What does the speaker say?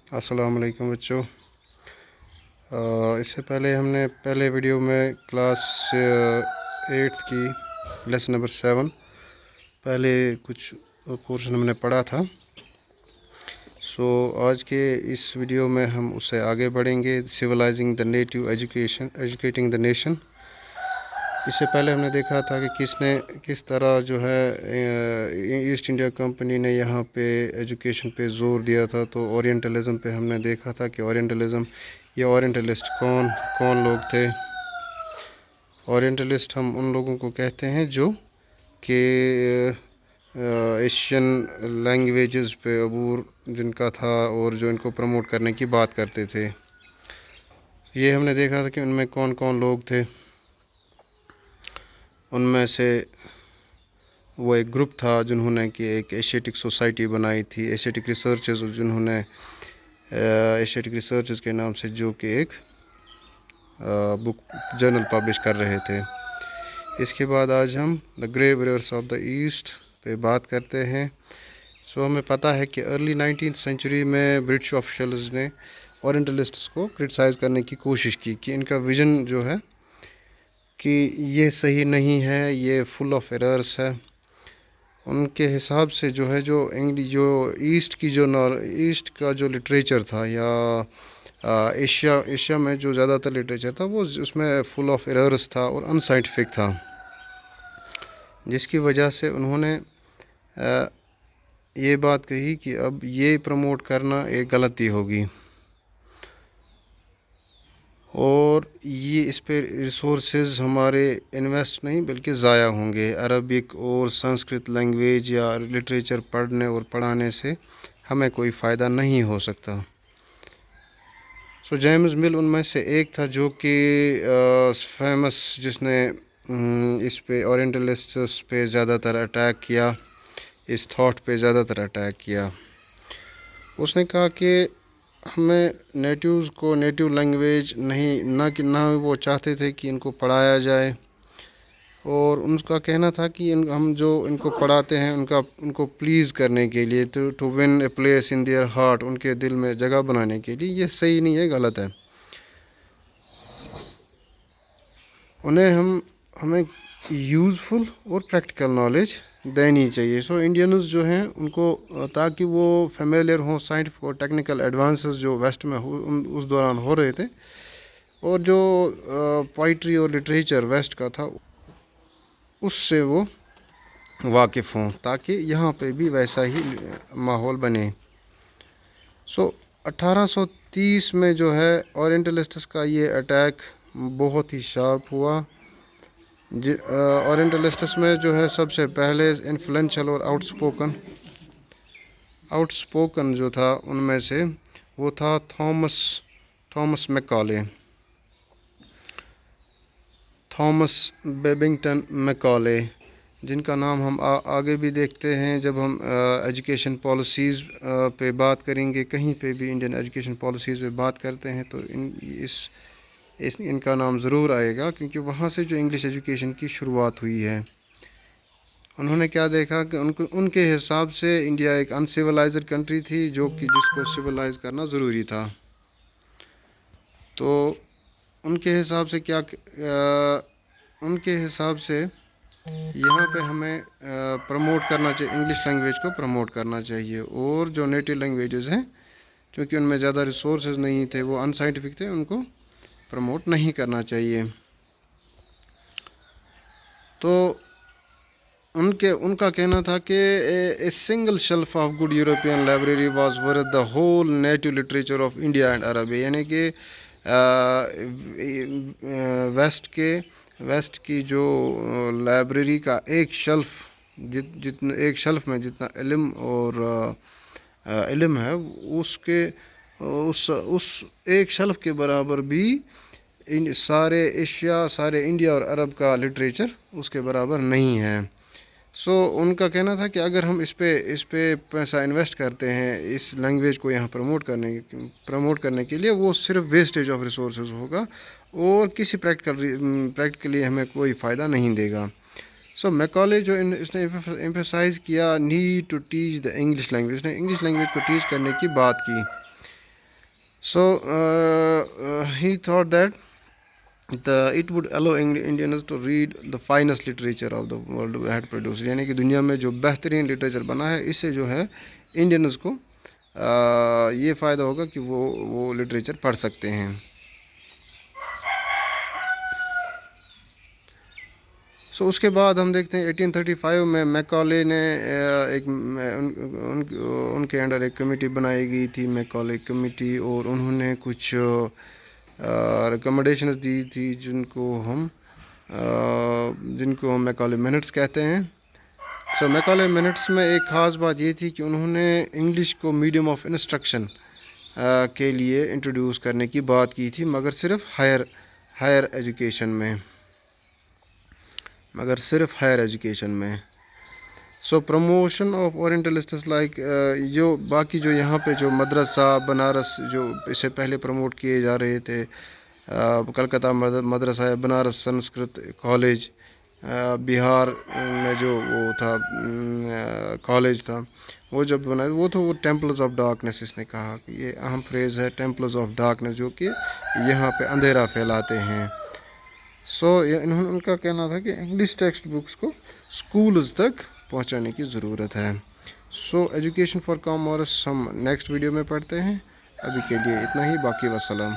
السلام علیکم بچوں۔ اس سے پہلے ہم نے پہلے ویڈیو میں کلاس 8 کی لیسن نمبر 7 پہلے کچھ پورشن ہم نے پڑھا تھا۔ آج کے اس ویڈیو میں ہم اس سے آگے بڑھیں گے، civilising the native educating the nation. اس سے پہلے ہم نے دیکھا تھا کہ کس طرح جو ہے ایسٹ انڈیا کمپنی نے یہاں پہ ایجوکیشن پہ زور دیا تھا۔ تو اورینٹلزم پہ ہم نے دیکھا تھا کہ اورینٹلسٹ کون لوگ تھے۔ اورینٹلسٹ ہم ان لوگوں کو کہتے ہیں جو کہ ایشین لینگویجز پہ عبور جن کا تھا اور جو ان کو پروموٹ کرنے کی بات کرتے تھے۔ یہ ہم نے دیکھا تھا کہ ان میں کون لوگ تھے۔ ان میں سے وہ ایک گروپ تھا جنہوں نے کہ ایک ایشیٹک سوسائٹی بنائی تھی، ایشیٹک ریسرچز، جنہوں نے ایشیٹک ریسرچز کے نام سے جو کہ ایک بک جرنل پبلش کر رہے تھے۔ اس کے بعد آج ہم دا گریو ریورس آف دا ایسٹ پہ بات کرتے ہیں۔ ہمیں پتہ ہے کہ ارلی 19th سینچری میں برٹش آفیشلز نے اورینٹلسٹس کو کرٹیسائز کرنے کی کوشش کی کہ ان کا ویژن جو ہے کہ یہ صحیح نہیں ہے، یہ فل آف ایررس ہے۔ ان کے حساب سے جو ہے جو ایسٹ کا جو لٹریچر تھا یا ایشیا میں جو زیادہ تر لٹریچر تھا وہ اس میں فل آف ایررس تھا اور ان سائنٹیفک تھا، جس کی وجہ سے انہوں نے یہ بات کہی کہ اب یہ پروموٹ کرنا ایک غلطی ہوگی اور یہ اس پہ ریسورسز ہمارے انویسٹ نہیں بلکہ ضائع ہوں گے۔ عربک اور سنسکرت لینگویج یا لٹریچر پڑھنے اور پڑھانے سے ہمیں کوئی فائدہ نہیں ہو سکتا۔ جیمز مل ان میں سے ایک تھا جو کہ فیمس، جس نے اس پہ اورینٹلسٹس پہ زیادہ تر اٹیک کیا، اس تھاٹ پہ زیادہ تر اٹیک کیا۔ اس نے کہا کہ ہمیں نیٹیوز کو نیٹیو لینگویج نہ وہ چاہتے تھے کہ ان کو پڑھایا جائے، اور ان کا کہنا تھا کہ ہم جو ان کو پڑھاتے ہیں ان کو پلیز کرنے کے لیے، to win a place in their heart, ان کے دل میں جگہ بنانے کے لیے، یہ صحیح نہیں ہے، غلط ہے۔ ہمیں یوزفل اور پریکٹیکل نالج دینی چاہیے۔ انڈینز جو ہیں ان کو، تاکہ وہ فیملیئر ہوں سائنٹیفک اور ٹیکنیکل ایڈوانسز جو ویسٹ میں اس دوران ہو رہے تھے، اور جو پوئٹری اور لٹریچر ویسٹ کا تھا اس سے وہ واقف ہوں، تاکہ یہاں پہ بھی ویسا ہی ماحول بنے۔ 1830 میں جو ہے اورینٹلسٹس کا یہ اٹیک بہت ہی شارپ ہوا۔ اورینٹلسٹس میں جو ہے سب سے پہلے انفلوئنشل اور آؤٹ سپوکن جو تھا ان میں سے وہ تھا تھامس بیبنگٹن میکالے، جن کا نام ہم آگے بھی دیکھتے ہیں جب ہم ایجوکیشن پالیسیز پہ بات کریں گے۔ کہیں پہ بھی انڈین ایجوکیشن پالیسیز پہ بات کرتے ہیں تو ان کا نام ضرور آئے گا، کیونکہ وہاں سے جو انگلش ایجوکیشن کی شروعات ہوئی ہے۔ انہوں نے کیا دیکھا کہ ان کے حساب سے انڈیا ایک انسیولائزڈ کنٹری تھی، جس کو سیولائز کرنا ضروری تھا۔ تو ان کے حساب سے یہاں پہ ہمیں پروموٹ کرنا چاہیے، انگلش لینگویج کو پروموٹ کرنا چاہیے، اور جو نیٹو لینگویجز ہیں کیونکہ ان میں زیادہ ریسورسز نہیں تھے، وہ ان سائنٹیفک تھے، ان کو پروموٹ نہیں کرنا چاہیے۔ تو ان کا کہنا تھا کہ a single shelf of good European library was worth the whole native literature of India and Arabia, یعنی کہ ویسٹ کی جو لائبریری کا ایک شیلف میں جتنا علم ہے، اس ایک شیلف کے برابر بھی سارے انڈیا اور عرب کا لٹریچر اس کے برابر نہیں ہے۔ ان کا کہنا تھا کہ اگر ہم اس پہ پیسہ انویسٹ کرتے ہیں اس لینگویج کو یہاں پروموٹ کرنے کے لیے، وہ صرف ویسٹیج آف ریسورسز ہوگا اور کسی پریکٹیکلی ہمیں کوئی فائدہ نہیں دے گا۔ میکالے جو اس نے ایمفیسائز کیا need to teach the English language, اس نے انگلش لینگویج کو ٹیچ کرنے کی بات کی۔ So he thought that it would allow Indians to read the finest literature of the world had produced. یعنی کہ دنیا میں جو بہترین لٹریچر بنا ہے اس سے جو ہے انڈینز کو یہ فائدہ ہوگا کہ وہ لٹریچر پڑھ سکتے ہیں. سو اس کے بعد ہم دیکھتے ہیں 1835 میں میکالے نے ان کے انڈر ایک کمیٹی بنائی گئی تھی، میکالے کمیٹی، اور انہوں نے کچھ ریکمنڈیشنز دی تھی جن کو ہم میکالے منٹس کہتے ہیں. سو میکالے منٹس میں ایک خاص بات یہ تھی کہ انہوں نے انگلش کو میڈیم آف انسٹرکشن کے لیے انٹروڈیوس کرنے کی بات کی تھی، مگر صرف ہائر ایجوکیشن میں. سو پروموشن آف اورینٹلسٹس لائک جو باقی جو یہاں پہ جو مدرسہ بنارس جو اس سے پہلے پروموٹ کیے جا رہے تھے، کلکتہ مدرسہ، بنارس سنسکرت کالج، بہار میں جو وہ تھا کالج تھا، وہ جب بنایا وہ تو وہ ٹیمپلز آف ڈارکنیس، اس نے کہا کہ یہ اہم فریز ہے ٹیمپلز آف ڈارکنیس، جو کہ یہاں پہ اندھیرا پھیلاتے ہیں. سو ان کا کہنا تھا کہ انگلش ٹیکسٹ بکس کو اسکولز تک پہنچانے کی ضرورت ہے. سو ایجوکیشن فار کامرس ہم نیکسٹ ویڈیو میں پڑھتے ہیں. ابھی کے لیے اتنا ہی، باقی وسلام.